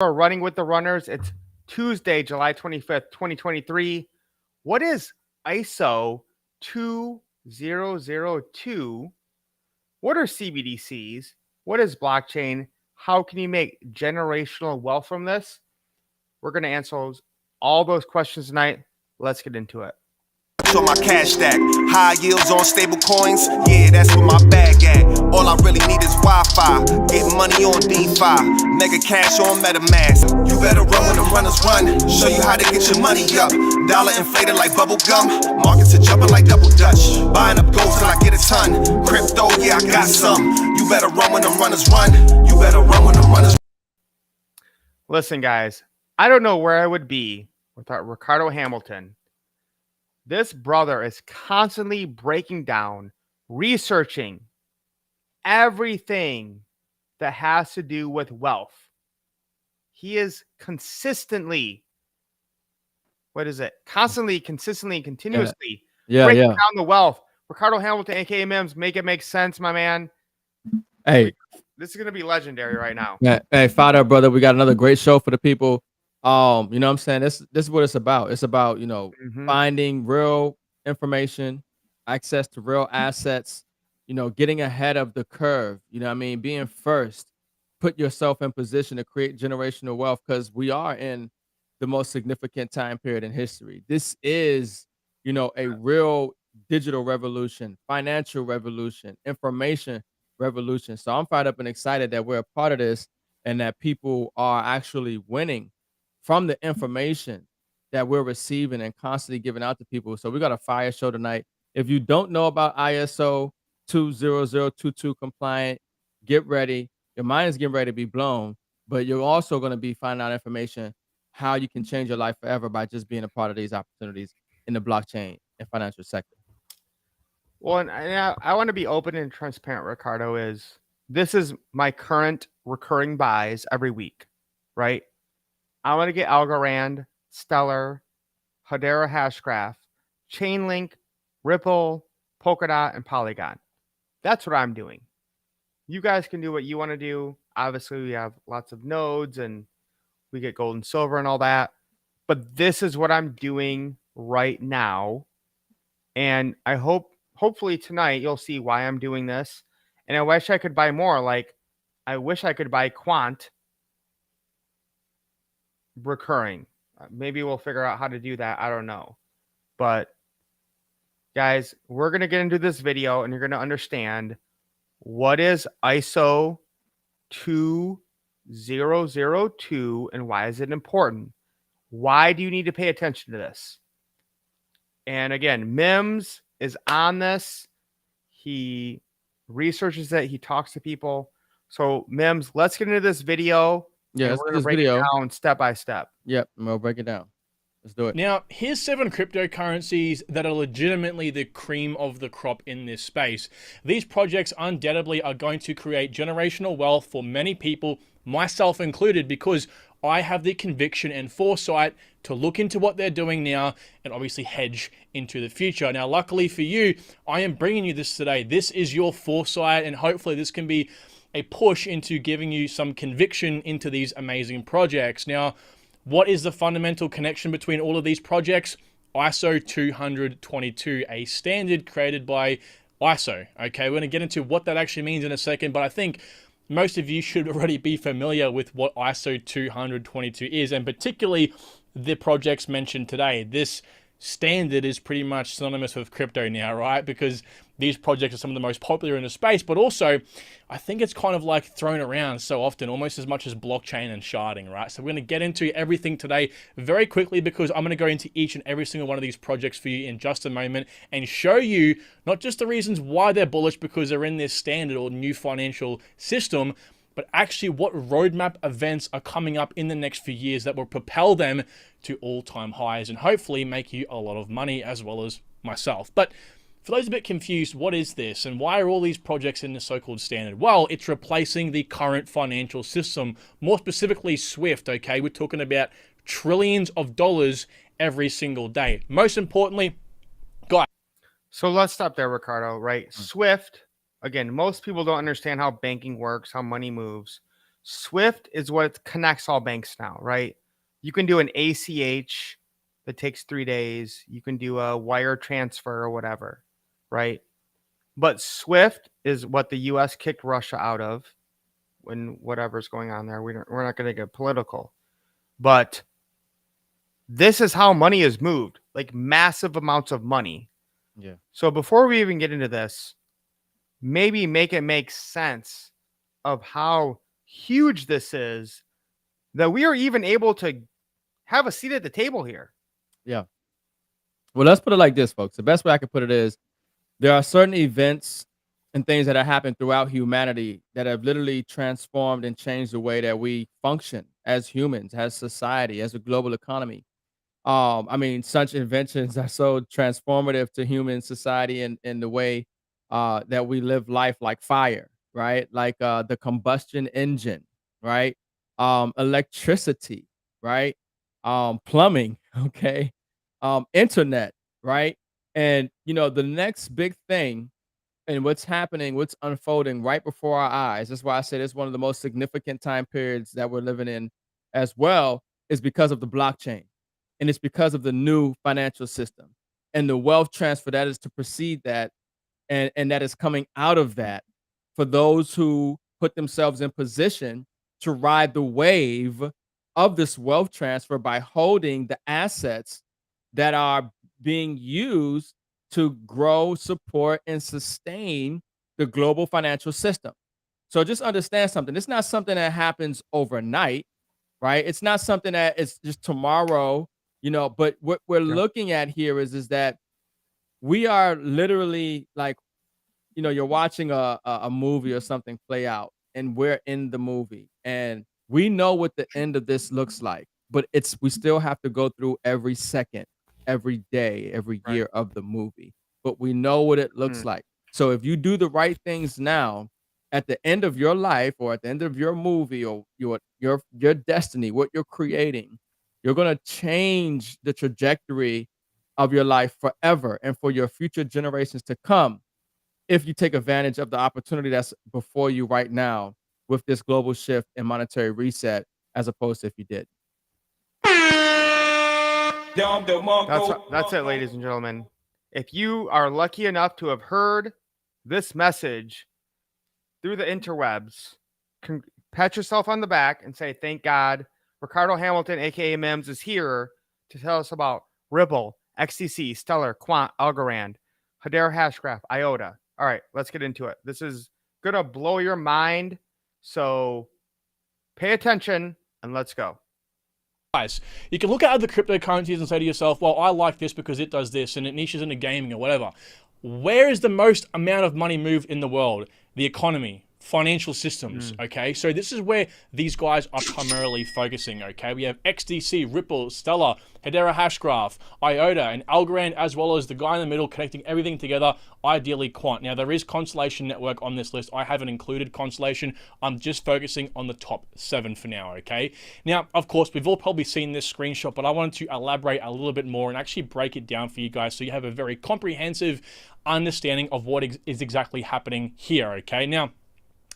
Are running with the runners. It's Tuesday, July 25th, 2023. What is ISO 2002? What are CBDCs? What is blockchain? How can you make generational wealth from this? We're going to answer all those questions tonight. Let's get into it. On my cash stack, high yields on stable coins, yeah, that's where my bag at. All I really need is Wi-Fi, get money on DeFi, mega cash on MetaMask. You better run when the runners run, show you how to get your money up. Dollar inflated like bubble gum, markets are jumping like double dutch. Buying up gold till I get a ton, crypto, yeah, I got some. You better run when the runners run, you better run when the runners. Listen, guys, I don't know where I would be without Ricardo Hamilton. This brother is constantly breaking down, researching everything that has to do with wealth. He is consistently, consistently, continuously breaking down the wealth. Ricardo Hamilton, aka Mims, make it make sense, my man. Hey, this is going to be legendary right now. Yeah, hey, Fada, brother, we got another great show for the people. You know what I'm saying? This is what it's about. It's about, finding real information, access to real assets, getting ahead of the curve, being first, put yourself in position to create generational wealth, because we are in the most significant time period in history. This is, a real digital revolution, financial revolution, information revolution. So I'm fired up and excited that we're a part of this and that people are actually winning from the information that we're receiving and constantly giving out to people. So we got a fire show tonight. If you don't know about ISO 20022 compliant, get ready. Your mind is getting ready to be blown, but you're also going to be finding out information how you can change your life forever by just being a part of these opportunities in the blockchain and financial sector. Well, and I want to be open and transparent, Ricardo, this is my current recurring buys every week, right? I want to get Algorand, Stellar, Hedera Hashgraph, Chainlink, Ripple, Polkadot, and Polygon. That's what I'm doing. You guys can do what you want to do. Obviously, we have lots of nodes and we get gold and silver and all that. But this is what I'm doing right now. And I hopefully tonight you'll see why I'm doing this. And I wish I could buy more. Like, I wish I could buy Quant recurring. Maybe we'll figure out how to do that. I don't know. But guys, we're going to get into this video and you're going to understand what is ISO 2002 and why is it important? Why do you need to pay attention to this? And again, Mims is on this. He researches it. He talks to people. So Mims, let's get into this video. Yeah, we're going to break it down step by step. Yep, we'll break it down. Let's do it. Now, here's 7 cryptocurrencies that are legitimately the cream of the crop in this space. These projects undoubtedly are going to create generational wealth for many people, myself included, because I have the conviction and foresight to look into what they're doing now and obviously hedge into the future. Now, luckily for you, I am bringing you this today. This is your foresight, and hopefully this can be a push into giving you some conviction into these amazing projects. Now, what is the fundamental connection between all of these projects? ISO 20022, a standard created by ISO. Okay, we're going to get into what that actually means in a second, but I think most of you should already be familiar with what ISO 20022 is, and particularly the projects mentioned today. This standard is pretty much synonymous with crypto now, right? Because these projects are some of the most popular in the space, but also I think it's kind of like thrown around so often, almost as much as blockchain and sharding, right? So we're going to get into everything today very quickly, because I'm going to go into each and every single one of these projects for you in just a moment and show you not just the reasons why they're bullish because they're in this standard or new financial system, but actually what roadmap events are coming up in the next few years that will propel them to all-time highs and hopefully make you a lot of money, as well as myself. But for those a bit confused, what is this and why are all these projects in the so-called standard? Well, it's replacing the current financial system, more specifically SWIFT, okay? We're talking about trillions of dollars every single day. Most importantly, guys. So let's stop there, Ricardo, right? SWIFT, again, most people don't understand how banking works, how money moves. Swift is what connects all banks now, right? You can do an ACH that takes 3 days. You can do a wire transfer or whatever, right? But Swift is what the US kicked Russia out of when whatever's going on there. We're not going to get political. But this is how money is moved, like massive amounts of money. Yeah. So before we even get into this, maybe make it make sense of how huge this is, that we are even able to have a seat at the table here. Yeah. Well, let's put it like this, folks. The best way I can put it is there are certain events and things that have happened throughout humanity that have literally transformed and changed the way that we function as humans, as society, as a global economy. I mean, such inventions are so transformative to human society and in the way that we live life, like fire, right? Like the combustion engine, right? Electricity, right? Plumbing, okay? Internet, right? And the next big thing and what's happening, what's unfolding right before our eyes. That's why I said it's one of the most significant time periods that we're living in as well, is because of the blockchain. And it's because of the new financial system and the wealth transfer that is to precede that, and that is coming out of that for those who put themselves in position to ride the wave of this wealth transfer by holding the assets that are being used to grow, support, and sustain the global financial system. So just understand something. It's not something that happens overnight, right? It's not something that is just tomorrow, but what we're looking at here is that we are literally like, you're watching a movie or something play out, and we're in the movie, and we know what the end of this looks like, but we still have to go through every second, every day, every year of the movie, but we know what it looks like. So if you do the right things now, at the end of your life or at the end of your movie or your destiny, what you're creating, you're going to change the trajectory of your life forever and for your future generations to come, if you take advantage of the opportunity that's before you right now with this global shift and monetary reset, as opposed to if you did. That's it, ladies and gentlemen. If you are lucky enough to have heard this message through the interwebs, pat yourself on the back and say, thank God, Ricardo Hamilton, aka Mims, is here to tell us about Ripple, XDC, Stellar, Quant, Algorand, Hedera Hashgraph, IOTA. All right, let's get into it. This is going to blow your mind. So pay attention and let's go. Guys, you can look at other cryptocurrencies and say to yourself, well, I like this because it does this and it niches into gaming or whatever. Where is the most amount of money moved in the world? The economy, financial systems, okay? So this is where these guys are primarily focusing, okay? We have XDC, Ripple, Stellar, Hedera Hashgraph, IOTA, and Algorand, as well as the guy in the middle connecting everything together, ideally Quant. Now, there is Constellation Network on this list. I haven't included Constellation. I'm just focusing on the top 7 for now, okay? Now, of course, we've all probably seen this screenshot, but I wanted to elaborate a little bit more and actually break it down for you guys so you have a very comprehensive understanding of what is exactly happening here, okay? Now,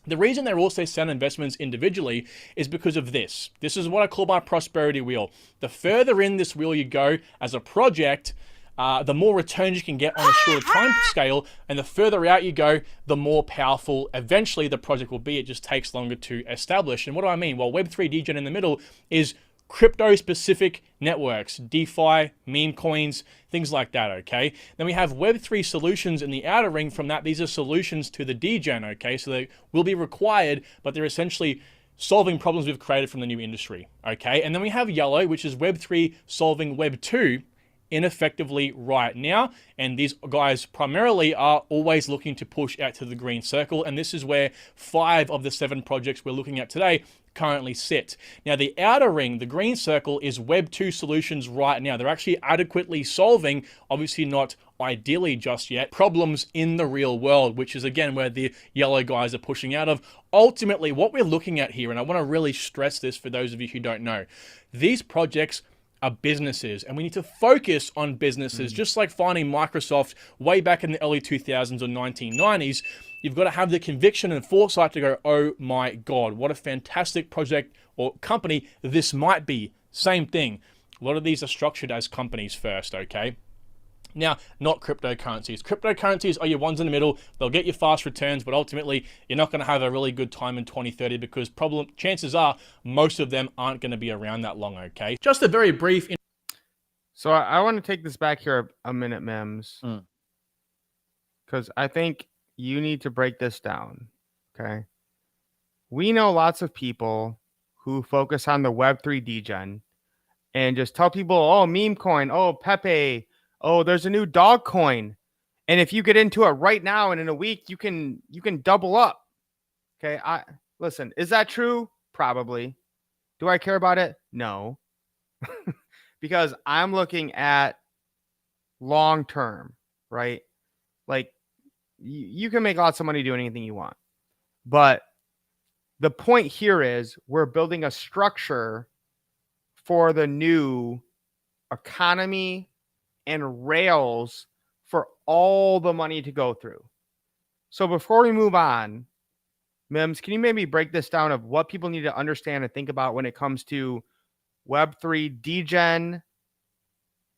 the reason they're also sound investments individually is because of this. This is what I call my prosperity wheel. The further in this wheel you go as a project, the more returns you can get on a shorter time scale, and the further out you go, the more powerful eventually the project will be. It just takes longer to establish. And what do I mean? Well, Web3 degen in the middle is crypto-specific networks, DeFi, meme coins, things like that, okay? Then we have Web3 solutions in the outer ring from that. These are solutions to the degen, okay? So they will be required, but they're essentially solving problems we've created from the new industry, okay? And then we have yellow, which is Web3 solving Web2 ineffectively right now, and these guys primarily are always looking to push out to the green circle, and this is where 5 of the 7 projects we're looking at today currently sit. Now, the outer ring, the green circle, is Web 2 solutions right now. They're actually adequately solving, obviously not ideally just yet, problems in the real world, which is again where the yellow guys are pushing out of. Ultimately, what we're looking at here, and I want to really stress this for those of you who don't know, these projects are businesses, and we need to focus on businesses, just like finding Microsoft way back in the early 2000s or 1990s. You've got to have the conviction and foresight to go, oh my God, what a fantastic project or company this might be. Same thing. A lot of these are structured as companies first, okay? Now, not cryptocurrencies. Cryptocurrencies are your ones in the middle. They'll get you fast returns, but ultimately, you're not going to have a really good time in 2030 because chances are most of them aren't going to be around that long, okay? Just a very brief... So I want to take this back here a minute, Mims, because I think you need to break this down, okay? We know lots of people who focus on the Web3 degen and just tell people, oh, meme coin, oh, Pepe, oh, there's a new dog coin. And if you get into it right now and in a week, you can double up. Okay. Listen, is that true? Probably. Do I care about it? No. Because I'm looking at long term, right? Like you can make lots of money doing anything you want. But the point here is we're building a structure for the new economy and rails for all the money to go through. So before we move on, Mims, can you maybe break this down of what people need to understand and think about when it comes to Web3 degen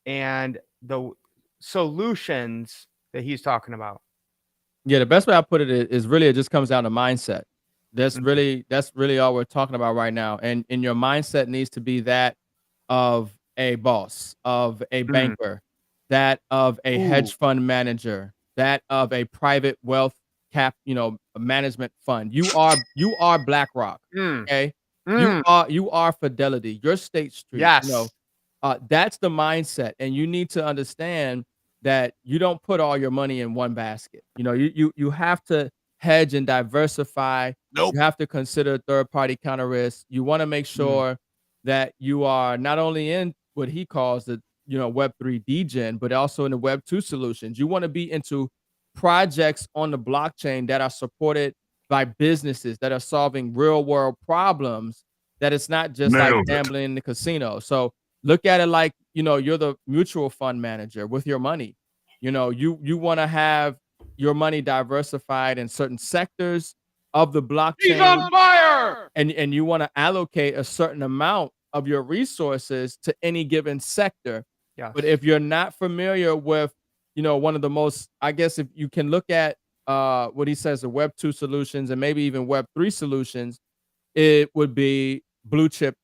and the solutions that he's talking about? Yeah, the best way I put it is really it just comes down to mindset. That's really all we're talking about right now. And your mindset needs to be that of a boss, of a banker, that of a hedge fund manager, that of a private wealth management fund. You are BlackRock, okay? You are Fidelity. You're State Street. Yes. That's the mindset, and you need to understand that you don't put all your money in one basket. You have to hedge and diversify. You have to consider third-party counter risk. You want to make sure that you are not only in what he calls the Web3 degen, but also in the Web2 solutions. You want to be into projects on the blockchain that are supported by businesses that are solving real-world problems. That it's not just like gambling in the casino. So look at it like you're the mutual fund manager with your money. You want to have your money diversified in certain sectors of the blockchain. He's on fire! And you want to allocate a certain amount of your resources to any given sector. Yes. But if you're not familiar with, one of the most, I guess if you can look at what he says, the Web2 solutions and maybe even Web3 solutions, it would be blue chip,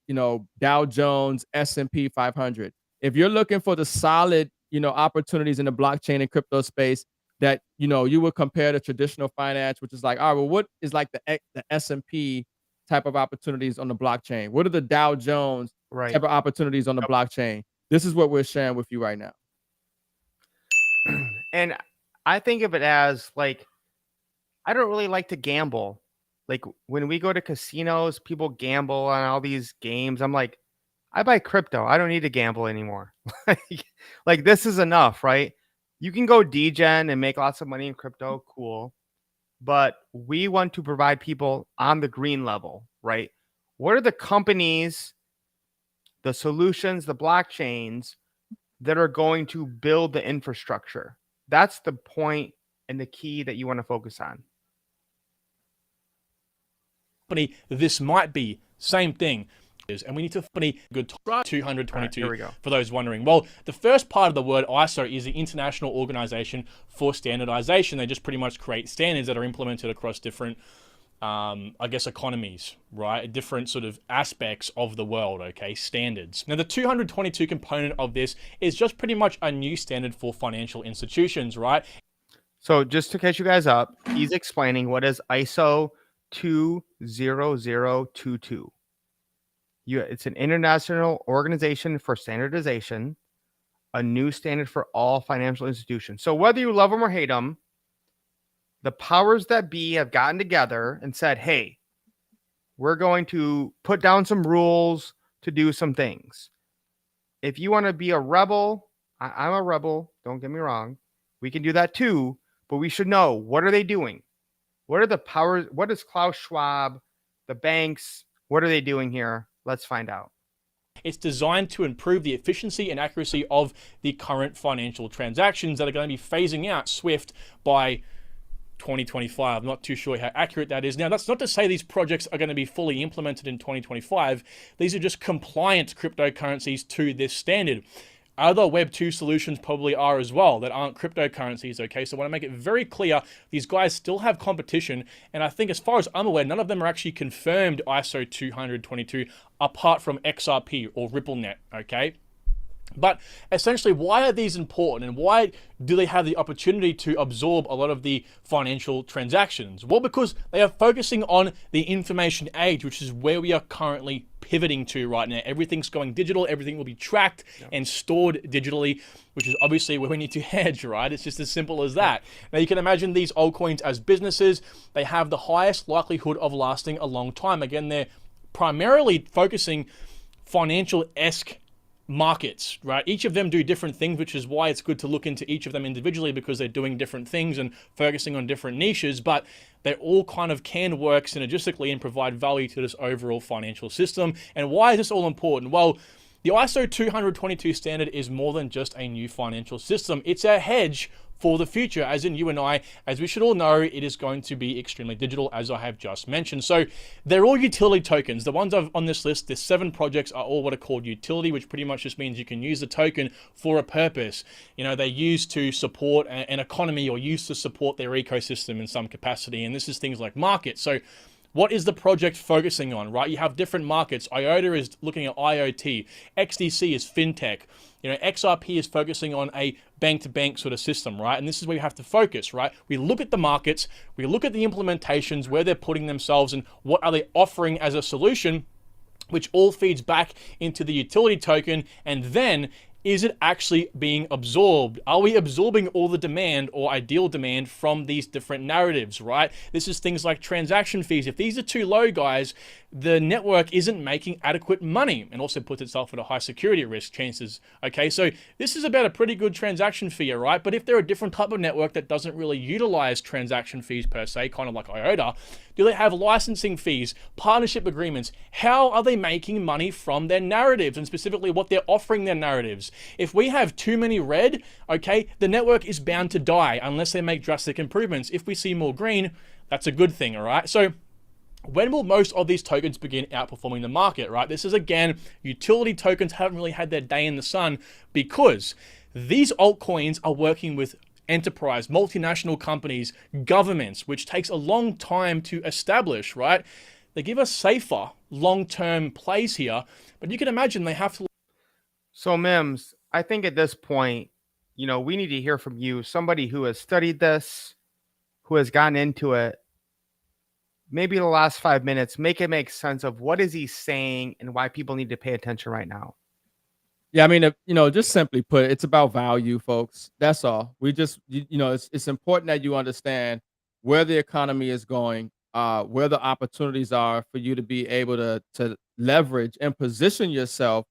Dow Jones, S&P 500. If you're looking for the solid, opportunities in the blockchain and crypto space that, you would compare to traditional finance, which is like, all right, well, what is like the S&P type of opportunities on the blockchain? What are the Dow Jones type of opportunities on the blockchain? This is what we're sharing with you right now. And I think of it as like, I don't really like to gamble. Like when we go to casinos, people gamble on all these games. I'm like, I buy crypto. I don't need to gamble anymore. Like this is enough, right? You can go degen and make lots of money in crypto. Cool. But we want to provide people on the green level, right? What are the companies, the solutions, the blockchains that are going to build the infrastructure? That's the point and the key that you want to focus on. This might be same thing. And we need to good 222 right, here we go. For those wondering. Well, the first part of the word ISO is the International Organization for Standardization. They just pretty much create standards that are implemented across different, I guess, economies, right? Different sort of aspects of the world, okay? Standards. Now, the 222 component of this is just pretty much a new standard for financial institutions, right? So just to catch you guys up, he's explaining what is ISO 20022. It's an international organization for standardization, a new standard for all financial institutions. So whether you love them or hate them, the powers that be have gotten together and said, hey, we're going to put down some rules to do some things. If you want to be a rebel, I'm a rebel, don't get me wrong. We can do that too, but we should know, what are they doing? What are the powers? What is Klaus Schwab, the banks? What are they doing here? Let's find out. It's designed to improve the efficiency and accuracy of the current financial transactions that are going to be phasing out SWIFT by 2025. I'm not too sure how accurate that is. Now, that's not to say these projects are going to be fully implemented in 2025. These are just compliant cryptocurrencies to this standard. Other Web 2 solutions probably are as well that aren't cryptocurrencies, okay? So I want to make it very clear, these guys still have competition, and I think as far as I'm aware, none of them are actually confirmed ISO 20022 apart from XRP or RippleNet, okay? But essentially, why are these important and why do they have the opportunity to absorb a lot of the financial transactions? Well, because they are focusing on the information age, which is where we are currently pivoting to right now. Everything's going digital, everything will be tracked and stored digitally, which is obviously where we need to hedge, right? It's just as simple as that. Now, you can imagine these altcoins as businesses, they have the highest likelihood of lasting a long time. Again, they're primarily focusing financial-esque markets, right? Each of them do different things, which is why it's good to look into each of them individually, because they're doing different things and focusing on different niches, but they all kind of can work synergistically and provide value to this overall financial system. And why is this all important? Well, the ISO 20022 standard is more than just a new financial system. It's a hedge for the future, as in you and I, as we should all know, it is going to be extremely digital, as I have just mentioned. So they're all utility tokens. The ones on this list, the 7 projects are all what are called utility, which pretty much just means you can use the token for a purpose. You know, they're used to support an economy or used to support their ecosystem in some capacity. And this is things like markets. So what is the project focusing on, right? You have different markets. IOTA is looking at IoT. XDC is fintech. You know, XRP is focusing on a bank-to-bank sort of system, right? And this is where you have to focus, right? We look at the markets, we look at the implementations, where they're putting themselves and what are they offering as a solution, which all feeds back into the utility token. And then, is it actually being absorbed? Are we absorbing all the demand or ideal demand from these different narratives, right? This is things like transaction fees. If these are too low, guys, the network isn't making adequate money and also puts itself at a high security risk chances. Okay, so this is about a pretty good transaction fee, right? But if they're a different type of network that doesn't really utilize transaction fees per se, kind of like IOTA, do they have licensing fees, partnership agreements? How are they making money from their narratives, and specifically what they're offering their narratives? If we have too many red, okay, the network is bound to die unless they make drastic improvements. If we see more green, that's a good thing, all right? So when will most of these tokens begin outperforming the market, right? This is, again, utility tokens haven't really had their day in the sun because these altcoins are working with enterprise, multinational companies, governments, which takes a long time to establish, right? They give us safer long-term plays here, but you can imagine they have to. So Mims, I think at this point, you know, we need to hear from you, somebody who has studied this, who has gotten into it. Maybe the last 5 minutes, make it make sense of what is he saying and why people need to pay attention right now. Yeah, I mean, you know, just simply put, it's about value, folks. That's all. We just, you know, it's important that you understand where the economy is going, where the opportunities are for you to be able to leverage and position yourself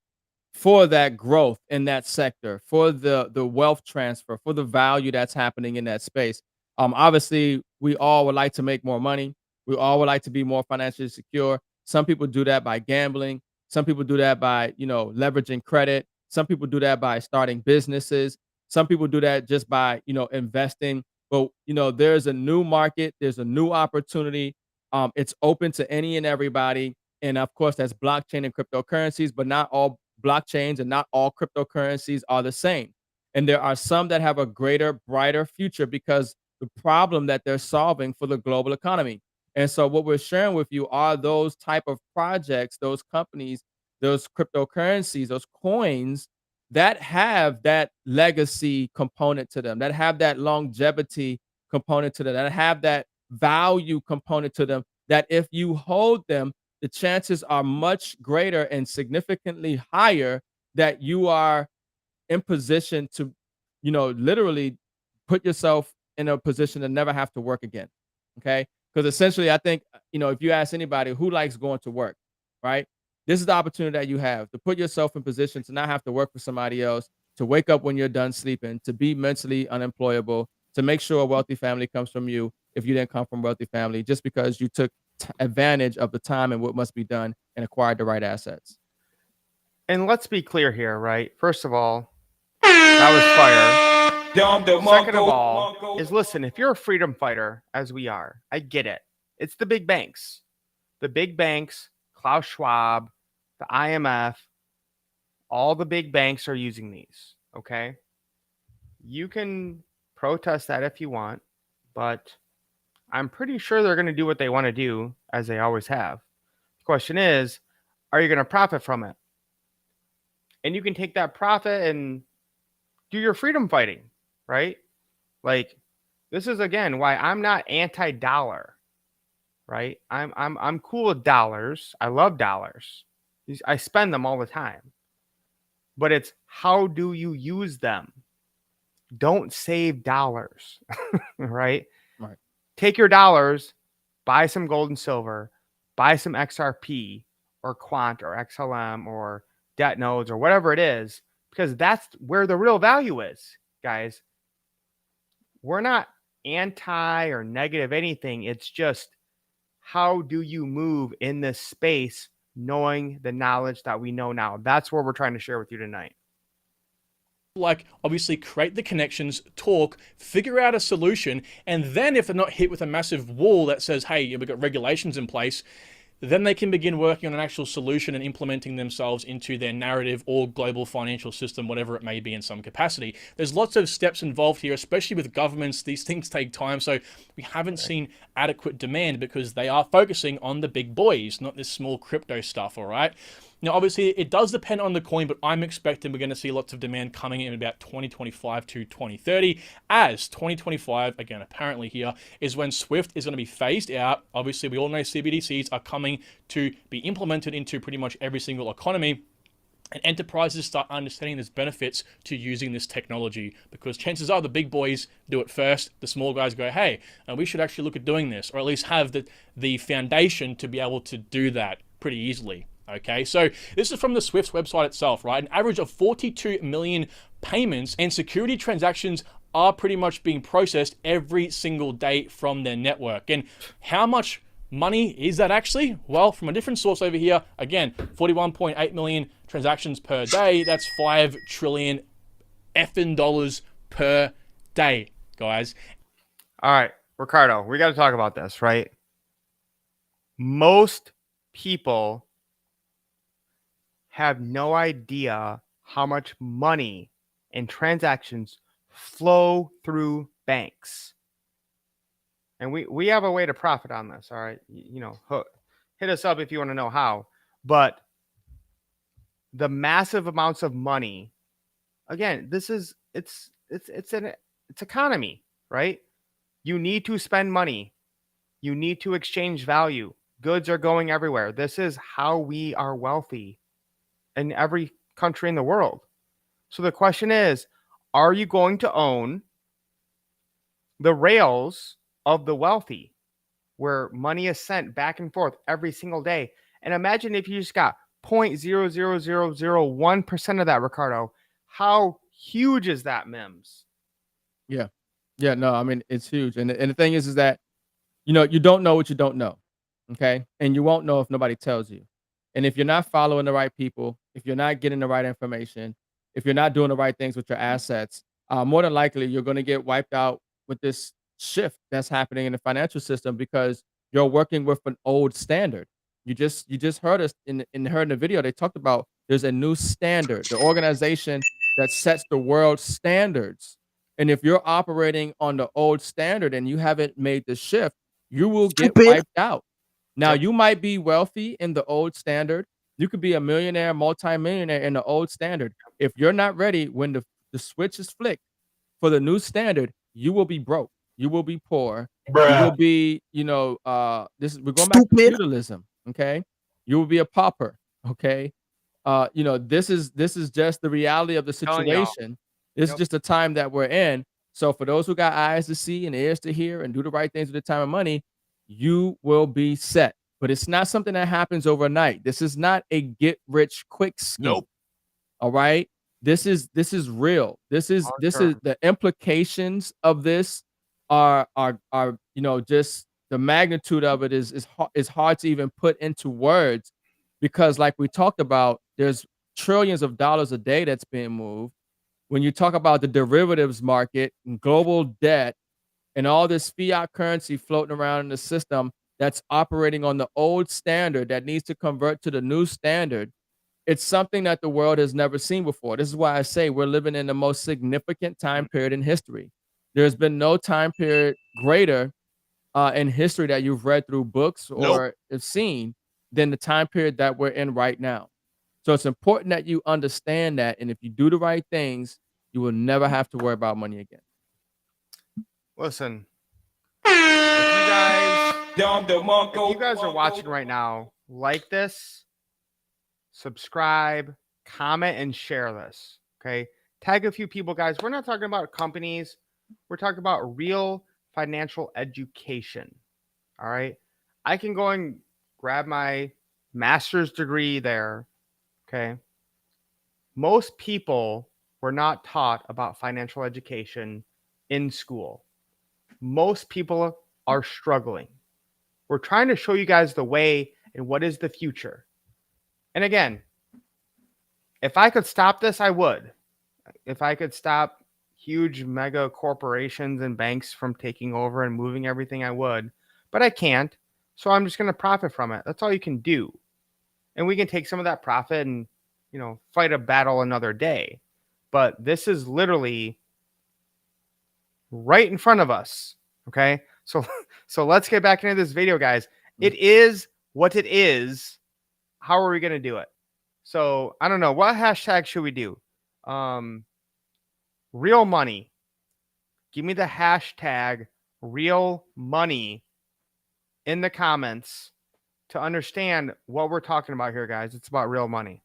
for that growth in that sector, for the wealth transfer, for the value that's happening in that space. Obviously, we all would like to make more money. We all would like to be more financially secure. Some people do that by gambling. Some people do that by, you know, leveraging credit. Some people do that by starting businesses. Some people do that just by, you know, investing. But, you know, there's a new market. There's a new opportunity. It's open to any and everybody. And of course, that's blockchain and cryptocurrencies, but not all blockchains and not all cryptocurrencies are the same. And there are some that have a greater, brighter future because the problem that they're solving for the global economy. And so what we're sharing with you are those type of projects, those companies, those cryptocurrencies, those coins that have that legacy component to them, that have that longevity component to them, that have that value component to them, that if you hold them, the chances are much greater and significantly higher that you are in position to, you know, literally put yourself in a position to never have to work again. Okay. Because essentially, I think, you know, if you ask anybody who likes going to work, right? This is the opportunity that you have to put yourself in position to not have to work for somebody else, to wake up when you're done sleeping, to be mentally unemployable, to make sure a wealthy family comes from you if you didn't come from a wealthy family, just because you took advantage of the time and what must be done and acquired the right assets. And let's be clear here, right? First of all, that was fire. Second of all, is listen, if you're a freedom fighter, as we are, I get it. It's the big banks. The big banks, Klaus Schwab, the IMF, all the big banks are using these. Okay. You can protest that if you want, but I'm pretty sure they're going to do what they want to do, as they always have. The question is, are you going to profit from it? And you can take that profit and do your freedom fighting, right? Like, this is again why I'm not anti-dollar, right? I'm cool with dollars. I love dollars. I spend them all the time. But it's how do you use them? Don't save dollars, right? Right. Take your dollars, buy some gold and silver, buy some XRP or Quant or XLM or debt nodes or whatever it is, because that's where the real value is, guys. We're not anti or negative anything. It's just how do you move in this space knowing the knowledge that we know now? That's what we're trying to share with you tonight. Like, obviously create the connections, talk, figure out a solution, and then if they're not hit with a massive wall that says, hey, we've got regulations in place, then they can begin working on an actual solution and implementing themselves into their narrative or global financial system, whatever it may be in some capacity. There's lots of steps involved here, especially with governments. These things take time, so we haven't seen adequate demand because they are focusing on the big boys, not this small crypto stuff, all right? Now, obviously, it does depend on the coin, but I'm expecting we're going to see lots of demand coming in about 2025 to 2030, as 2025, again, apparently here, is when SWIFT is going to be phased out. Obviously, we all know CBDCs are coming to be implemented into pretty much every single economy, and enterprises start understanding there's benefits to using this technology, because chances are the big boys do it first. The small guys go, hey, we should actually look at doing this, or at least have the foundation to be able to do that pretty easily. Okay, so this is from the SWIFT website itself, right? An average of 42 million payments and security transactions are pretty much being processed every single day from their network. And how much money is that actually? Well, from a different source over here, again, 41.8 million transactions per day. That's 5 trillion effing dollars per day, guys. All right, Ricardo, we got to talk about this, right? Most people have no idea how much money and transactions flow through banks. And we have a way to profit on this, all right? Hit us up if you want to know how. But the massive amounts of money, again, it's economy, right? You need to spend money. You need to exchange value. Goods are going everywhere. This is how we are wealthy in every country in the world. So the question is, are you going to own the rails of the wealthy where money is sent back and forth every single day? And imagine if you just got 0.00001% of that, Ricardo. How huge is that, Mims? Yeah. Yeah, no, I mean, it's huge. And the thing is that, you don't know what you don't know. Okay. And you won't know if nobody tells you. And if you're not following the right people, if you're not getting the right information, if you're not doing the right things with your assets, more than likely you're going to get wiped out with this shift that's happening in the financial system, because you're working with an old standard. You just heard us in the video. They talked about there's a new standard, the organization that sets the world standards. And if you're operating on the old standard and you haven't made the shift, you will get wiped out. Now, you might be wealthy in the old standard. You could be a millionaire, multimillionaire in the old standard. If you're not ready when the switch is flicked for the new standard, you will be broke. You will be poor. You will be, we're going back to feudalism. Okay. You will be a pauper. Okay. This is just the reality of the situation. This is just the time that we're in. So for those who got eyes to see and ears to hear and do the right things with the time and money, you will be set. But it's not something that happens overnight. This is not a get rich quick scheme. Nope. All right. This is real. This is the implications of this are just the magnitude of it is hard to even put into words, because like we talked about, there's trillions of dollars a day that's being moved. when you talk about the derivatives market and global debt and all this fiat currency floating around in the system that's operating on the old standard that needs to convert to the new standard, it's something that the world has never seen before. This is why I say we're living in the most significant time period in history. There's been no time period greater in history that you've read through books Nope. or have seen than the time period that we're in right now. So it's important that you understand that. And if you do the right things, you will never have to worry about money again. Listen, if you guys are watching right now, like this, subscribe, comment, and share this. Okay. Tag a few people, guys. We're not talking about companies. We're talking about real financial education. All right. I can go and grab my master's degree there. Okay. Most people were not taught about financial education in school. Most people are struggling. We're trying to show you guys the way and what is the future. And again, if I could stop this, I would. If I could stop huge mega corporations and banks from taking over and moving everything, I would. But I can't. So I'm just going to profit from it. That's all you can do. And we can take some of that profit and, fight a battle another day. But this is literally right in front of us. Okay. So let's get back into this video, guys. It is what it is. How are we going to do it? So I don't know. What hashtag should we do? Real money. Give me the hashtag real money in the comments to understand what we're talking about here, guys. It's about real money.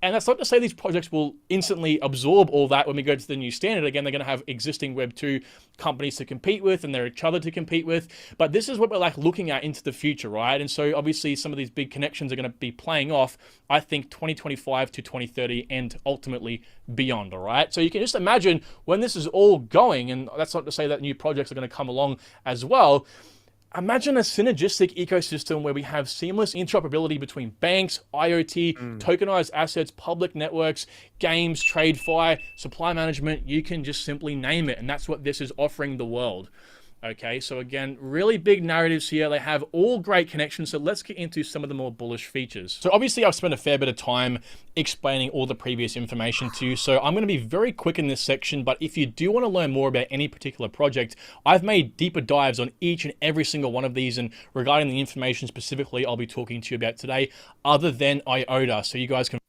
And that's not to say these projects will instantly absorb all that when we go to the new standard. Again, they're going to have existing Web 2 companies to compete with, and they're each other to compete with. But this is what we're like looking at into the future, right? And so obviously some of these big connections are going to be playing off, I think, 2025 to 2030 and ultimately beyond, all right? So you can just imagine when this is all going, and that's not to say that new projects are going to come along as well. Imagine a synergistic ecosystem where we have seamless interoperability between banks, IoT, tokenized assets, public networks, games, TradeFi, supply management. You can just simply name it. And that's what this is offering the world. Okay, so again, really big narratives here. They have all great connections. So let's get into some of the more bullish features. So obviously I've spent a fair bit of time explaining all the previous information to you. So I'm going to be very quick in this section, but if you do want to learn more about any particular project, I've made deeper dives on each and every single one of these. And regarding the information specifically, I'll be talking to you about today, other than IOTA. So you guys can.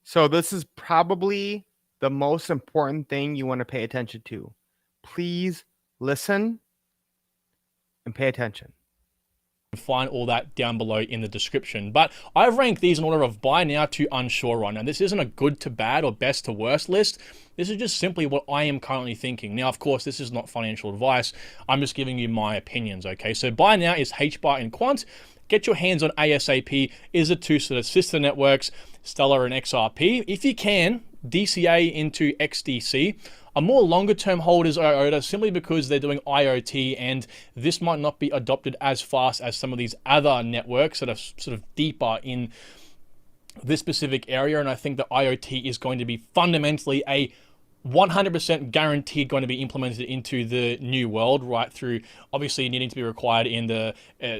So this is probably the most important thing you want to pay attention to. Please listen and pay attention. Find all that down below in the description. But I've ranked these in order of buy now to unsure right now. This isn't a good to bad or best to worst list. This is just simply what I am currently thinking. Now, of course, this is not financial advice. I'm just giving you my opinions, okay? So buy now is HBAR and Quant. Get your hands on ASAP is the two sort of sister networks, Stellar and XRP. If you can, DCA into XDC. A more longer term hold is IOTA simply because they're doing IoT and this might not be adopted as fast as some of these other networks that are sort of deeper in this specific area. And I think that IoT is going to be fundamentally a 100% guaranteed going to be implemented into the new world, right through obviously needing to be required in the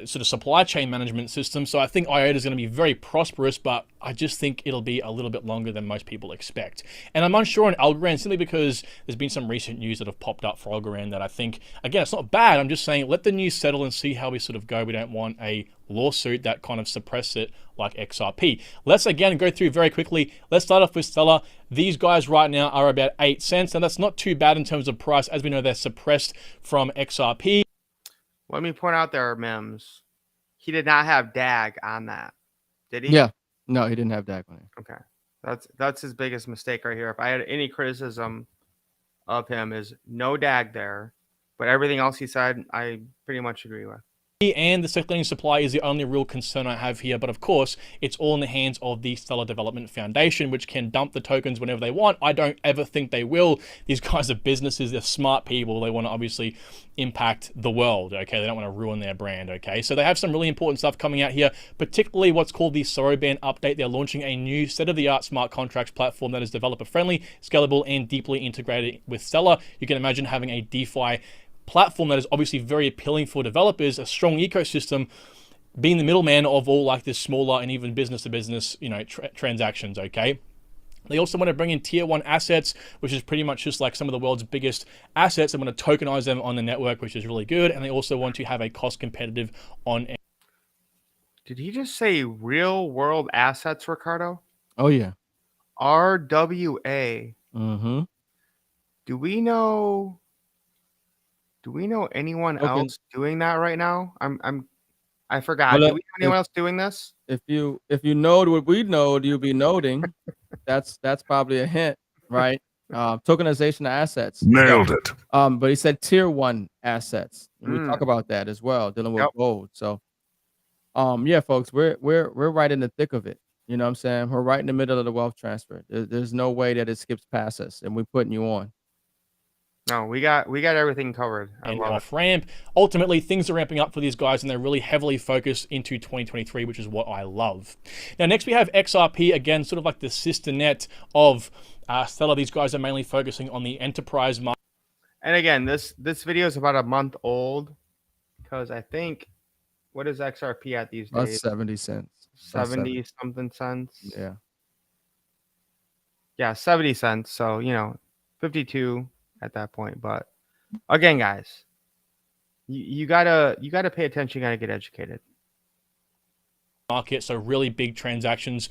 sort of supply chain management system. So I think IOTA is going to be very prosperous, but I just think it'll be a little bit longer than most people expect. And I'm unsure on Algorand simply because there's been some recent news that have popped up for Algorand that I think, again, it's not bad. I'm just saying let the news settle and see how we sort of go. We don't want a lawsuit that kind of suppress it like XRP. Let's again go through very quickly. Let's start off with Stellar. These guys right now are about 8 cents, and that's not too bad in terms of price. As we know, they're suppressed from XRP. Let me point out there, Mims. He did not have DAG on that. Did he? Yeah. No, he didn't have DAG on it. Okay. That's his biggest mistake right here. If I had any criticism of him is no DAG there, but everything else he said, I pretty much agree with. and the circulating supply is the only real concern I have here. But of course, it's all in the hands of the Stellar Development Foundation, which can dump the tokens whenever they want. I don't ever think they will. These guys are businesses. They're smart people. They want to obviously impact the world, okay? They don't want to ruin their brand, okay? So they have some really important stuff coming out here, particularly what's called the Soroban update. They're launching a new state-of-the-art smart contracts platform that is developer-friendly, scalable, and deeply integrated with Stellar. You can imagine having a DeFi platform that is obviously very appealing for developers, a strong ecosystem, being the middleman of all like this smaller and even business-to-business, transactions, okay? They also want to bring in tier 1 assets, which is pretty much just like some of the world's biggest assets. They want to tokenize them on the network, which is really good. And they also want to have a cost competitive on. Did he just say real world assets, Ricardo? Oh yeah. RWA. Mm-hmm. Do we know anyone else doing that right now? I forgot. Well, Do we know anyone else doing this? If you know what we know, you'll be noting. That's probably a hint, right? Tokenization of assets. Nailed it. But he said tier 1 assets. And we talk about that as well, dealing with gold. So yeah, folks, we're right in the thick of it. You know what I'm saying? We're right in the middle of the wealth transfer. There's no way that it skips past us, and we're putting you on. No, we got everything covered. And off ramp. Ultimately, things are ramping up for these guys, and they're really heavily focused into 2023, which is what I love. Now, next we have XRP, again, sort of like the sister net of Stellar. These guys are mainly focusing on the enterprise market. And again, this video is about a month old, because I think, what is XRP at these days? That's 70 cents. 70 something cents. Yeah. Yeah, 70 cents. So 52 at that point. But again, guys, you gotta pay attention. You gotta get educated. Market, so really big transactions,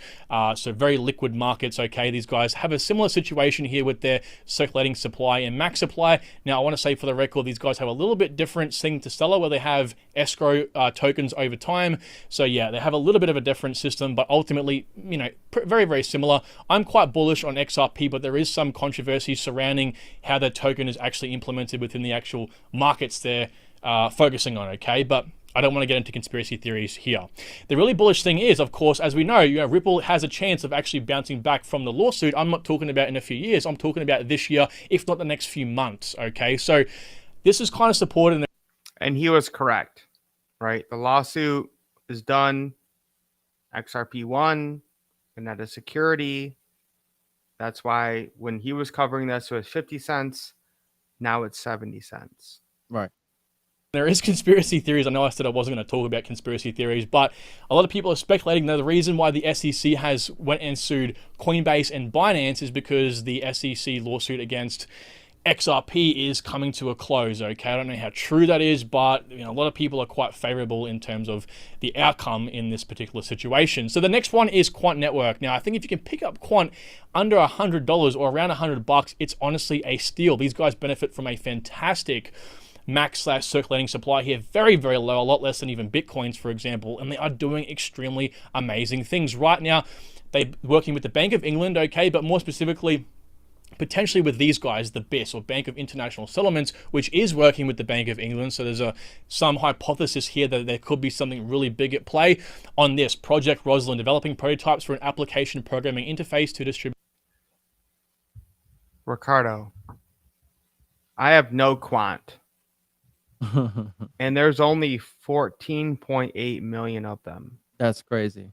so very liquid markets, okay? These guys have a similar situation here with their circulating supply and max supply. Now, I want to say for the record, these guys have a little bit different thing to Stellar, where they have escrow tokens over time. So yeah, they have a little bit of a different system, but ultimately, very, very similar. I'm quite bullish on XRP, but there is some controversy surrounding how the token is actually implemented within the actual markets they're focusing on, okay? But I don't want to get into conspiracy theories here. The really bullish thing is, of course, as we know, Ripple has a chance of actually bouncing back from the lawsuit. I'm not talking about in a few years. I'm talking about this year, if not the next few months, okay? So this is kind of supported. And he was correct, right? The lawsuit is done. XRP won, and that is security. That's why when he was covering this, it was 50 cents. Now it's 70 cents. Right. There is conspiracy theories. I know I said I wasn't going to talk about conspiracy theories, but a lot of people are speculating that the reason why the SEC has went and sued Coinbase and Binance is because the SEC lawsuit against XRP is coming to a close, okay? I don't know how true that is, but a lot of people are quite favorable in terms of the outcome in this particular situation. So the next one is Quant Network. Now, I think if you can pick up Quant under $100 or around $100, it's honestly a steal. These guys benefit from a fantastic max/circulating supply here, very, very low, a lot less than even Bitcoins, for example, and they are doing extremely amazing things. Right now, they're working with the Bank of England, okay, but more specifically, potentially with these guys, the BIS, or Bank of International Settlements, which is working with the Bank of England. So there's some hypothesis here that there could be something really big at play on this. Project Rosalind, developing prototypes for an application programming interface to distribute. Ricardo, I have no quant. And there's only 14.8 million of them. That's crazy.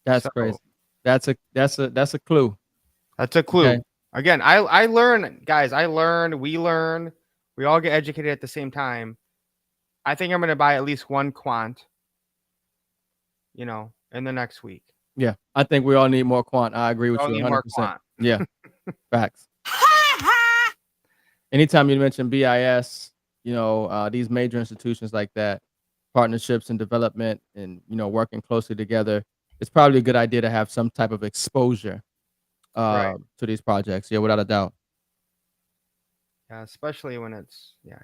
That's crazy. That's a clue. That's a clue. Okay. Again, I learn, guys. We learn. We all get educated at the same time. I think I'm going to buy at least one quant, in the next week. Yeah, I think we all need more quant. I agree with you. 100%. Yeah, facts. Anytime you mention BIS, these major institutions like that, partnerships and development and, working closely together, it's probably a good idea to have some type of exposure to these projects. Yeah, without a doubt. Yeah, especially when it's, yeah.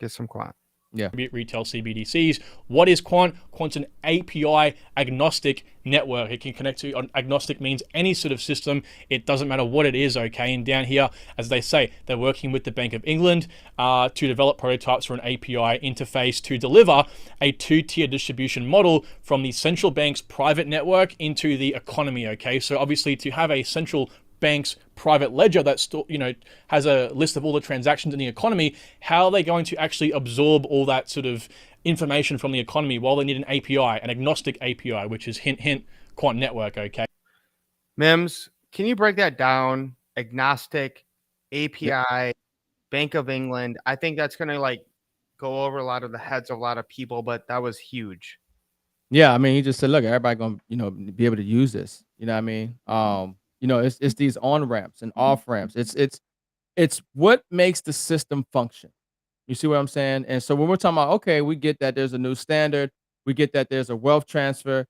Get some quant. retail CBDCs. What is Quant? Quant's an API agnostic network. It can connect to, agnostic means any sort of system. It doesn't matter what it is, okay? And down here, as they say, they're working with the Bank of England to develop prototypes for an API interface to deliver a two-tier distribution model from the central bank's private network into the economy, okay? So obviously to have a central bank's private ledger that has a list of all the transactions in the economy, how are they going to actually absorb all that sort of information from the economy? Well, they need an API, an agnostic API, which is hint, hint, Quant network, okay? Mims, can you break that down? Agnostic, API, Bank of England. I think that's going to like go over a lot of the heads of a lot of people, but that was huge. Yeah, I mean, he just said, look, everybody gonna, be able to use this. You know what I mean? It's these on ramps and off ramps. It's what makes the system function. You see what I'm saying? And so when we're talking about, okay, we get that there's a new standard, we get that there's a wealth transfer,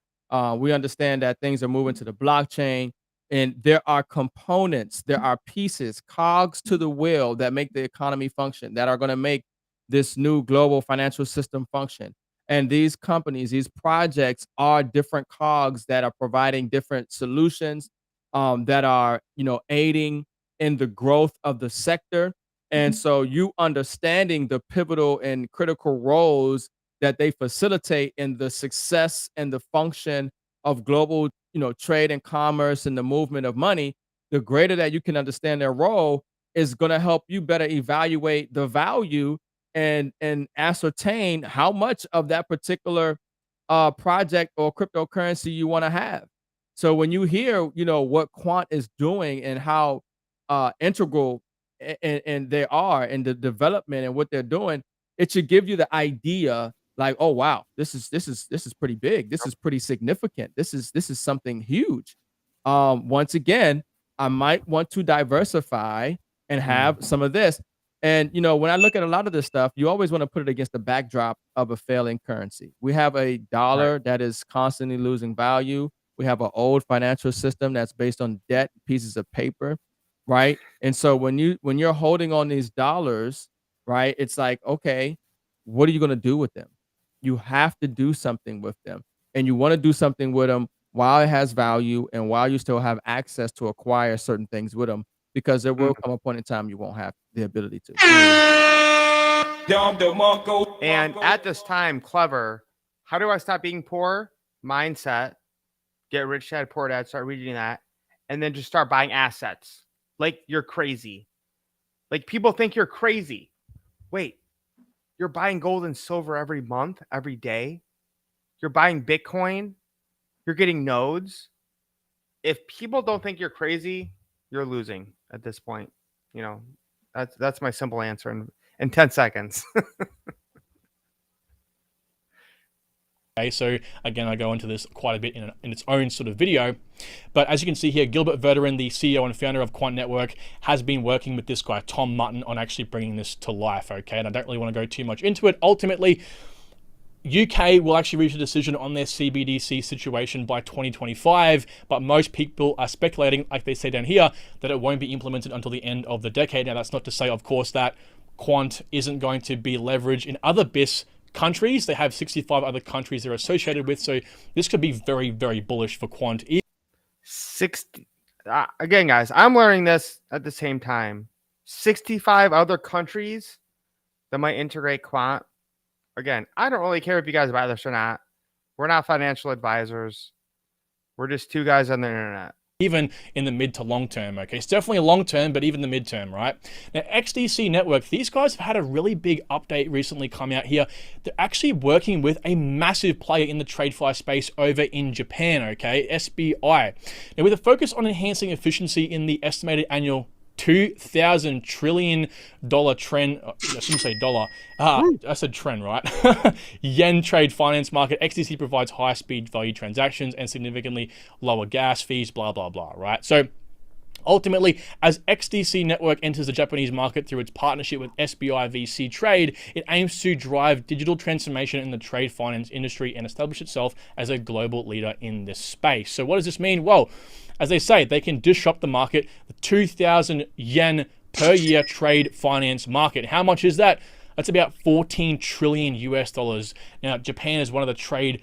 we understand that things are moving to the blockchain, and there are components, there are pieces, cogs to the wheel that make the economy function, that are going to make this new global financial system function. And these companies, these projects are different cogs that are providing different solutions, that are, aiding in the growth of the sector. And so you understanding the pivotal and critical roles that they facilitate in the success and the function of global, trade and commerce and the movement of money, the greater that you can understand their role is going to help you better evaluate the value and ascertain how much of that particular project or cryptocurrency you want to have. So when you hear, what Quant is doing and how integral and they are in the development and what they're doing, it should give you the idea like, oh wow, this is pretty big. This is pretty significant. This is something huge. Once again, I might want to diversify and have some of this. And when I look at a lot of this stuff, you always want to put it against the backdrop of a failing currency. We have a dollar that is constantly losing value. We have an old financial system that's based on debt, pieces of paper, right? And so when you're holding on these dollars, right, it's like, okay, what are you going to do with them? You have to do something with them, and you want to do something with them while it has value and while you still have access to acquire certain things with them, because there will come a point in time you won't have the ability to. And at this time, clever, how do I stop being poor? Mindset, get rich dad, poor dad, start reading that, and then just start buying assets. Like you're crazy. Like people think you're crazy. Wait, you're buying gold and silver every month, every day. You're buying Bitcoin. You're getting nodes. If people don't think you're crazy, you're losing at this point. That's my simple answer in 10 seconds. Okay, so again, I go into this quite a bit in its own sort of video. But as you can see here, Gilbert Verderin, the CEO and founder of Quant Network, has been working with this guy, Tom Mutton, on actually bringing this to life, okay? And I don't really want to go too much into it. Ultimately, UK will actually reach a decision on their CBDC situation by 2025, but most people are speculating, like they say down here, that it won't be implemented until the end of the decade. Now, that's not to say, of course, that Quant isn't going to be leveraged in other BIS countries. They have 65 other countries they're associated with, so this could be very, very bullish for Quant. Again, guys, I'm learning this at the same time. 65 other countries that might integrate Quant. Again, I don't really care if you guys buy this or not. We're not financial advisors. We're just two guys on the internet. Even in the mid to long term, okay? It's definitely a long term, but even the mid term, right? Now, XDC Network, these guys have had a really big update recently come out here. They're actually working with a massive player in the TradeFi space over in Japan, okay? SBI. Now, with a focus on enhancing efficiency in the estimated annual $2,000 trillion trend. I shouldn't say dollar. I said trend, right? Yen trade finance market. XDC provides high speed value transactions and significantly lower gas fees, blah, blah, blah, right? So ultimately, as XDC Network enters the Japanese market through its partnership with SBI VC Trade, it aims to drive digital transformation in the trade finance industry and establish itself as a global leader in this space. So what does this mean? Well, as they say, they can disrupt the market, the 2,000 yen per year trade finance market. How much is that? That's about 14 trillion US dollars. Now, Japan is one of the trade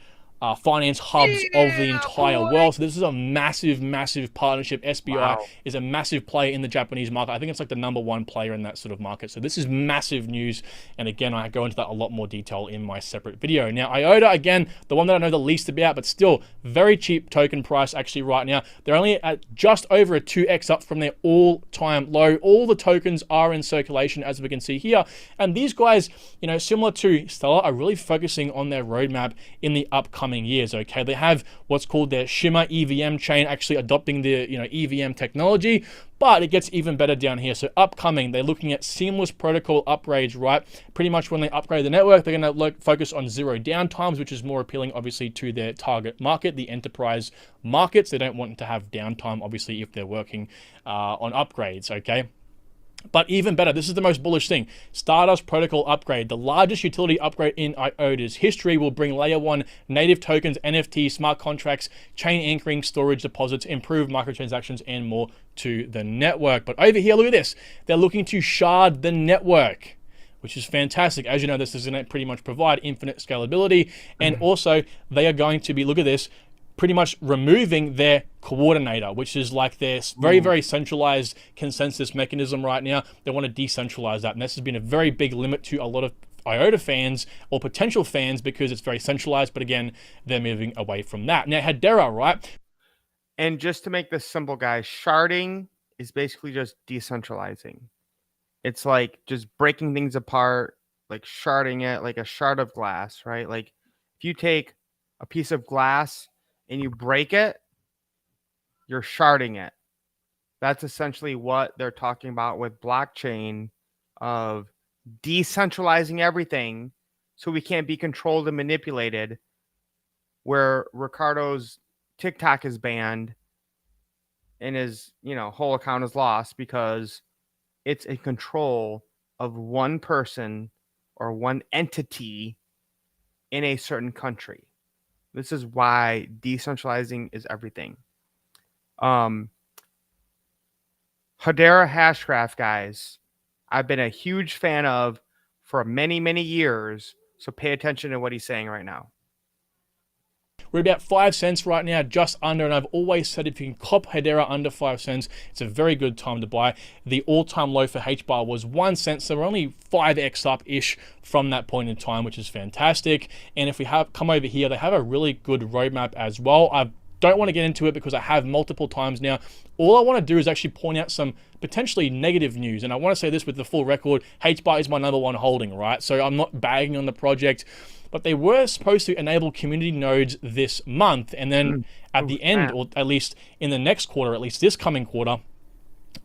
finance hubs of the entire world. So this is a massive, massive partnership. SBI is a massive player in the Japanese market. I think it's like the #1 player in that sort of market. So this is massive news. And again, I go into that a lot more detail in my separate video. Now, IOTA, again, the one that I know the least about, but still very cheap token price actually right now. They're only at just over a 2x up from their all-time low. All the tokens are in circulation, as we can see here. And these guys, you know, similar to Stellar, are really focusing on their roadmap in the upcoming years. Okay, they have what's called their Shimmer EVM chain, actually adopting the EVM technology, but it gets even better down here. So upcoming, they're looking at seamless protocol upgrades, right? Pretty much when they upgrade the network, they're going to focus on zero downtimes, which is more appealing, obviously, to their target market, the enterprise markets. They don't want to have downtime, obviously, if they're working on upgrades. Okay. But even better, this is the most bullish thing. Stardust Protocol upgrade, the largest utility upgrade in IOTA's history, will bring layer 1 native tokens, NFTs, smart contracts, chain anchoring, storage deposits, improved microtransactions, and more to the network. But over here, look at this. They're looking to shard the network, which is fantastic. As you know, this is going to pretty much provide infinite scalability. And also, they are going to be, look at this, pretty much removing their coordinator, which is like their very, very centralized consensus mechanism right now. They want to decentralize that. And this has been a very big limit to a lot of IOTA fans or potential fans because it's very centralized. But again, they're moving away from that. Now, Hedera, right? And just to make this simple, guys, sharding is basically just decentralizing. It's like just breaking things apart, like sharding it, like a shard of glass, right? Like if you take a piece of glass and you break it, you're sharding it. That's essentially what they're talking about with blockchain, of decentralizing everything so we can't be controlled and manipulated, where Ricardo's TikTok is banned and his, whole account is lost because it's in control of one person or one entity in a certain country. This is why decentralizing is everything. Hedera Hashgraph, guys, I've been a huge fan of for many, many years. So pay attention to what he's saying right now. We're about 5 cents right now, just under, and I've always said if you can cop Hedera under 5 cents, it's a very good time to buy. The all-time low for HBAR was 1 cent, so we're only 5x up-ish from that point in time, which is fantastic. And if we come over here, they have a really good roadmap as well. I don't want to get into it because I have multiple times now. All I want to do is actually point out some potentially negative news, and I want to say this with the full record. HBAR is my #1 holding, right? So I'm not bagging on the project, but they were supposed to enable community nodes this month, and then at the end, or at least in the next quarter, at least this coming quarter,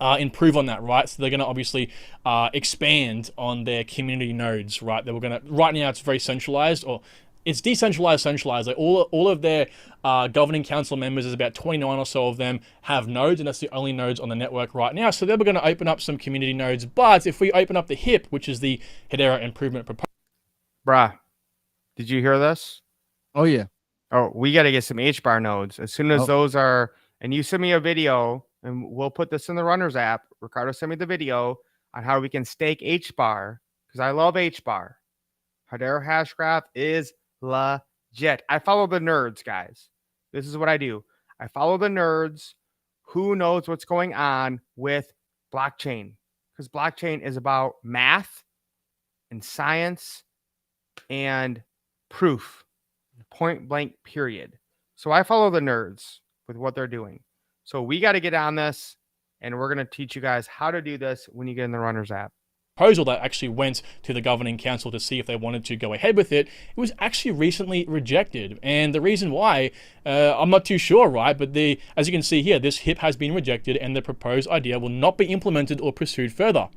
improve on that, right? So they're going to obviously expand on their community nodes, right? They were going to, right now it's very centralized, or it's decentralized, centralized. Like all of their governing council members, there's about 29 or so of them, have nodes, and that's the only nodes on the network right now. So they were going to open up some community nodes. But if we open up the HIP, which is the Hedera Improvement Proposal. Bruh, did you hear this? Oh, yeah. Oh, we got to get some HBAR nodes. As soon as those are, and you send me a video, and we'll put this in the Runners app. Ricardo sent me the video on how we can stake HBAR, because I love HBAR. Hedera Hashgraph is legit. I follow the nerds, guys. This is what I do. I follow the nerds who knows what's going on with blockchain, because blockchain is about math and science and proof, point blank, period. So I follow the nerds with what they're doing. So we got to get on this, and we're going to teach you guys how to do this when you get in the Runners app. Proposal that actually went to the governing council to see if they wanted to go ahead with it, it was actually recently rejected. And the reason why, I'm not too sure, right? But as you can see here, this HIP has been rejected, and the proposed idea will not be implemented or pursued further.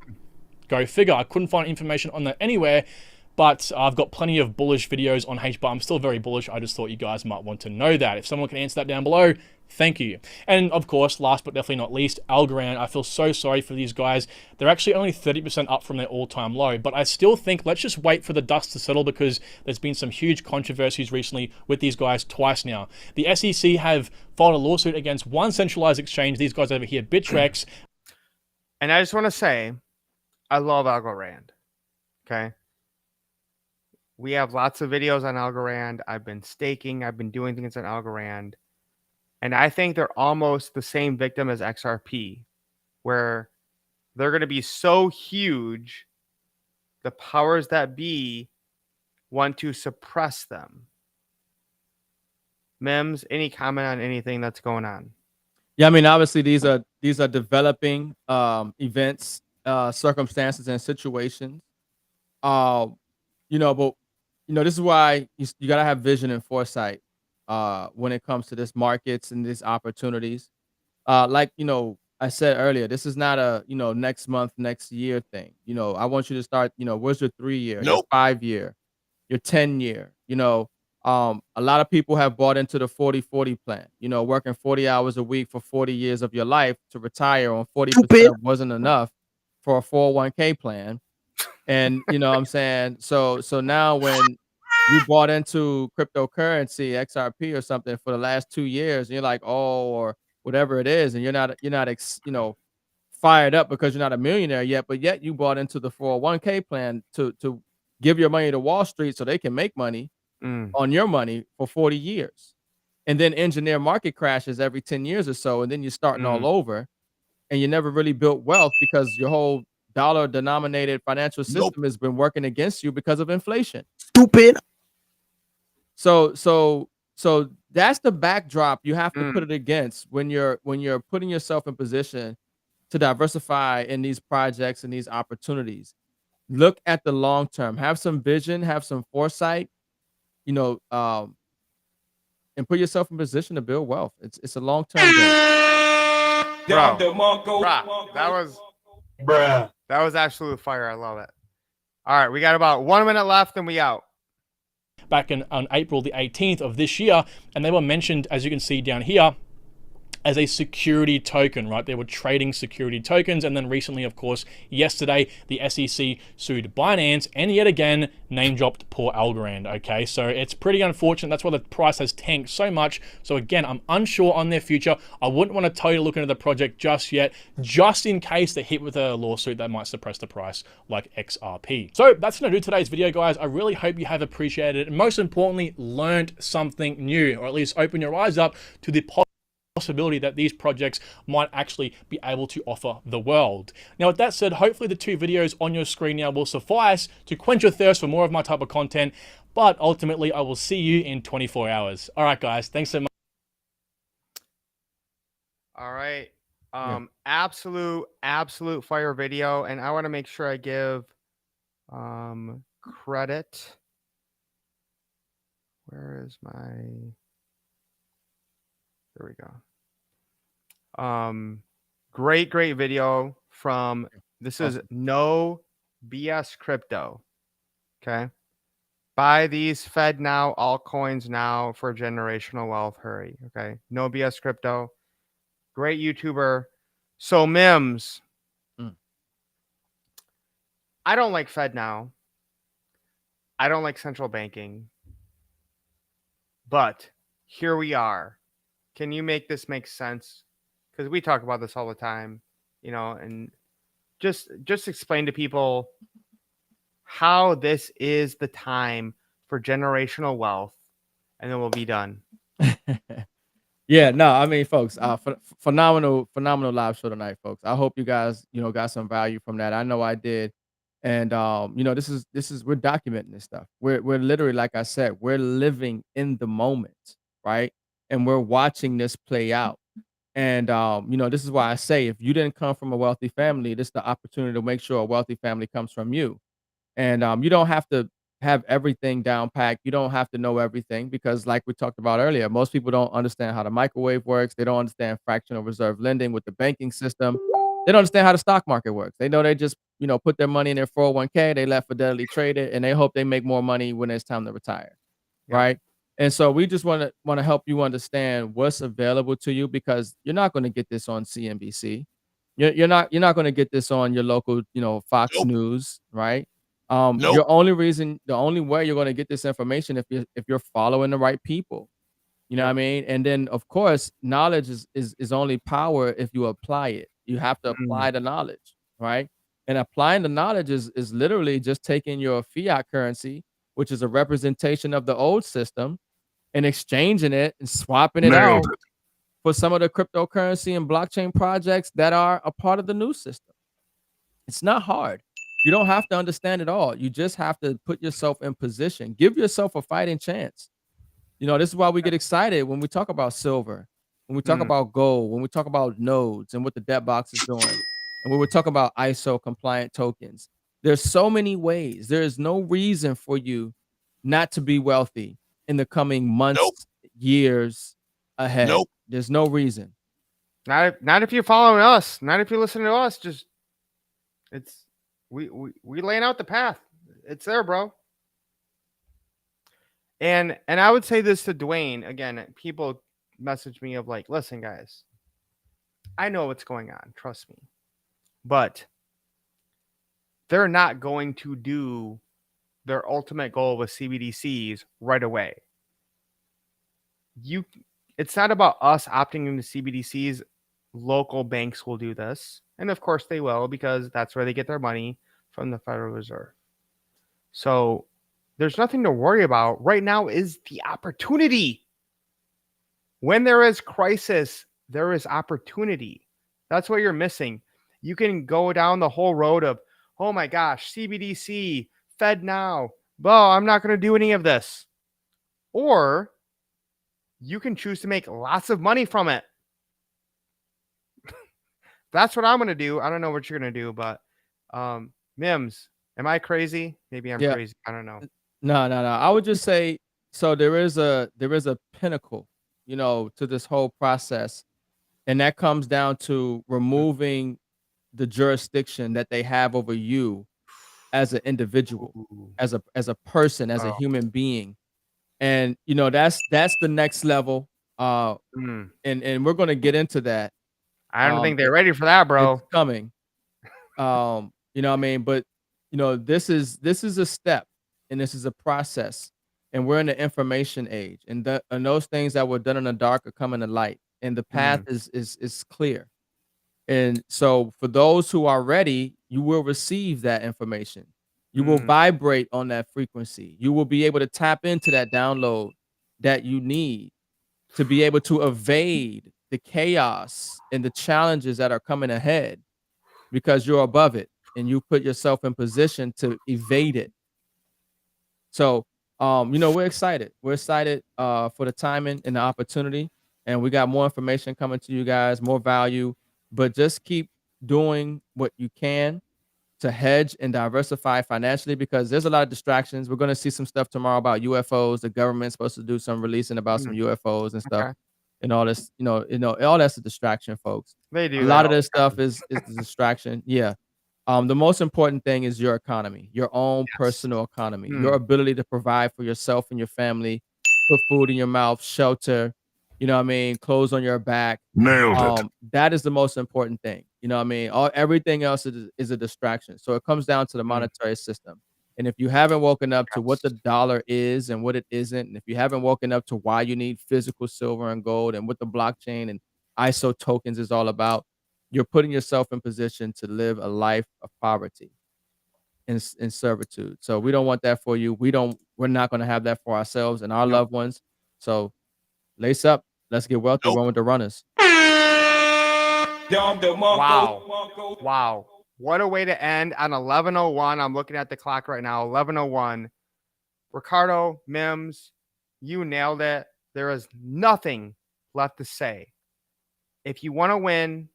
Go figure. I couldn't find information on that anywhere. But I've got plenty of bullish videos on HBAR. I'm still very bullish. I just thought you guys might want to know that. If someone can answer that down below, thank you. And of course, last but definitely not least, Algorand. I feel so sorry for these guys. They're actually only 30% up from their all-time low. But I still think let's just wait for the dust to settle, because there's been some huge controversies recently with these guys twice now. The SEC have filed a lawsuit against one centralized exchange. These guys over here, Bittrex. And I just want to say, I love Algorand. Okay. We have lots of videos on Algorand. I've been staking. I've been doing things on Algorand. And I think they're almost the same victim as XRP, where they're going to be so huge, the powers that be want to suppress them. Mims, any comment on anything that's going on? Yeah, I mean, obviously these are developing events, circumstances, and situations. Uh, but this is why you gotta have vision and foresight when it comes to this markets and these opportunities. Like I said earlier, this is not a next month, next year thing. I want you to start. Where's your 3 year, your 5 year, your 10 year? A lot of people have bought into the 40-40 plan. Working 40 hours a week for 40 years of your life to retire on 40% wasn't enough for a 401k plan. And you know what I'm saying? So now when you bought into cryptocurrency, XRP or something for the last 2 years, and you're like, oh, or whatever it is, and you're not fired up because you're not a millionaire yet, but yet you bought into the 401k plan to give your money to Wall Street so they can make money on your money for 40 years. And then engineer market crashes every 10 years or so, and then you're starting all over, and you never really built wealth because your whole dollar denominated financial system has been working against you because of inflation. Stupid. So that's the backdrop you have to put it against when you're putting yourself in position to diversify in these projects and these opportunities. Look at the long term, have some vision, have some foresight, and put yourself in position to build wealth. It's a long term game. Bro, that was absolute fire. I love it. All right, we got about 1 minute left and we out. Back on April the 18th of this year, and they were mentioned, as you can see down here, as a security token, right? They were trading security tokens. And then recently, of course, yesterday, the SEC sued Binance and yet again name dropped poor Algorand, okay? So it's pretty unfortunate. That's why the price has tanked so much. So again, I'm unsure on their future. I wouldn't want to tell you to look into the project just yet, just in case they hit with a lawsuit that might suppress the price like XRP. So that's going to do today's video, guys. I really hope you have appreciated it and most importantly, learned something new, or at least open your eyes up to the possibility that these projects might actually be able to offer the world. Now, with that said, hopefully the 2 videos on your screen now will suffice to quench your thirst for more of my type of content, but ultimately I will see you in 24 hours. All right, guys, thanks so much. All right. Absolute fire video. And I want to make sure I give credit. Where is my... There we go. Great video from, this is No BS Crypto. Okay. Buy these Fed now, altcoins now for generational wealth. Hurry. Okay. No BS Crypto. Great YouTuber. So Mims. I don't like Fed now. I don't like central banking. But here we are. Can you make this make sense? Because we talk about this all the time, and just explain to people how this is the time for generational wealth, and then we'll be done. Yeah, no, I mean, folks, phenomenal live show tonight, folks. I hope you guys, got some value from that. I know I did. And this is we're documenting this stuff. We're literally, like I said, we're living in the moment, right? And we're watching this play out. And this is why I say, if you didn't come from a wealthy family, this is the opportunity to make sure a wealthy family comes from you. And you don't have to have everything down packed. You don't have to know everything, because like we talked about earlier, most people don't understand how the microwave works. They don't understand fractional reserve lending with the banking system. They don't understand how the stock market works. They know they just, put their money in their 401k, they let Fidelity trade it, and they hope they make more money when it's time to retire. Yeah. Right. And so we just want to help you understand what's available to you, because you're not going to get this on CNBC. You're not going to get this on your local, Fox News, right? The only way you're going to get this information if you're following the right people. You know what I mean? And then of course, knowledge is only power if you apply it. You have to apply the knowledge, right? And applying the knowledge is literally just taking your fiat currency which is a representation of the old system, and exchanging it and swapping it out for some of the cryptocurrency and blockchain projects that are a part of the new system. It's not hard. You don't have to understand it all. You just have to put yourself in position. Give yourself a fighting chance. You know, this is why we get excited when we talk about silver, when we talk about gold, when we talk about nodes and what the debt box is doing, and when we talk about ISO compliant tokens. There's so many ways. There is no reason for you not to be wealthy in the coming months, years ahead. There's no reason. Not if you're following us. Not if you're listening to us. Just we laying out the path. It's there, bro. And I would say this to Dwayne again. People message me of like, listen, guys, I know what's going on. Trust me, but they're not going to do their ultimate goal with CBDCs right away. It's not about us opting into CBDCs. Local banks will do this. And of course they will, because that's where they get their money from the Federal Reserve. So there's nothing to worry about. Right now is the opportunity. When there is crisis, there is opportunity. That's what you're missing. You can go down the whole road of, oh my gosh, CBDC, Fed now. Well, I'm not going to do any of this. Or you can choose to make lots of money from it. That's what I'm going to do. I don't know what you're going to do, but Mims, am I crazy? Maybe I'm crazy. I don't know. No. I would just say, so there is a pinnacle, you know, to this whole process. And that comes down to removing the jurisdiction that they have over you as an individual, as a person, as a human being. And, you know, that's the next level. And we're going to get into that. I don't think they're ready for that, bro. It's coming. You know what I mean? But, you know, this is a step, and this is a process, and we're in the information age, and those things that were done in the dark are coming to light, and the path is clear. And so for those who are ready, you will receive that information. You will vibrate on that frequency. You will be able to tap into that download that you need to be able to evade the chaos and the challenges that are coming ahead, because you're above it and you put yourself in position to evade it. So, you know, we're excited. We're excited for the timing and the opportunity, and we got more information coming to you guys, more value, but just keep doing what you can to hedge and diversify financially, because there's a lot of distractions. We're going to see some stuff tomorrow about UFOs. The government's supposed to do some releasing about some UFOs and stuff. And all this, you know, all that's a distraction, folks. They do. A lot of this stuff is a distraction. Yeah. The most important thing is your economy, your own personal economy, your ability to provide for yourself and your family, put food in your mouth, shelter, you know what I mean, clothes on your back. Nailed it. That is the most important thing. You know what I mean? Everything else is a distraction. So it comes down to the monetary system. And if you haven't woken up to what the dollar is and what it isn't, and if you haven't woken up to why you need physical silver and gold and what the blockchain and ISO tokens is all about, you're putting yourself in position to live a life of poverty and servitude. So we don't want that for you. We're not going to have that for ourselves and our loved ones. So lace up. Let's get wealthy. Run with the runners. Wow. What a way to end on 11:01. I'm looking at the clock right now, 11:01. Ricardo, Mims, you nailed it. There is nothing left to say. If you want to win,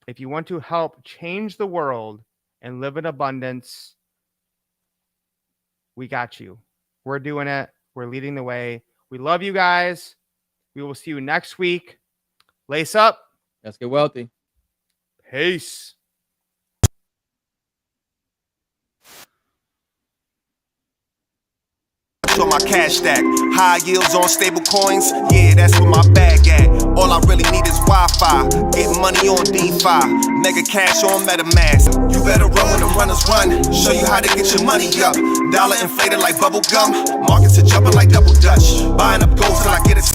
if you want to help change the world and live in abundance, we got you. We're doing it. We're leading the way. We love you guys. We will see you next week. Lace up. Let's get wealthy. Peace. On my cash stack, high yields on stable coins, yeah, that's where my bag at. All I really need is Wi-Fi, get money on DeFi, mega cash on MetaMask. You better run when the runners run, show you how to get your money up. Dollar inflated like bubble gum, markets are jumping like double Dutch, buying up gold till I get it.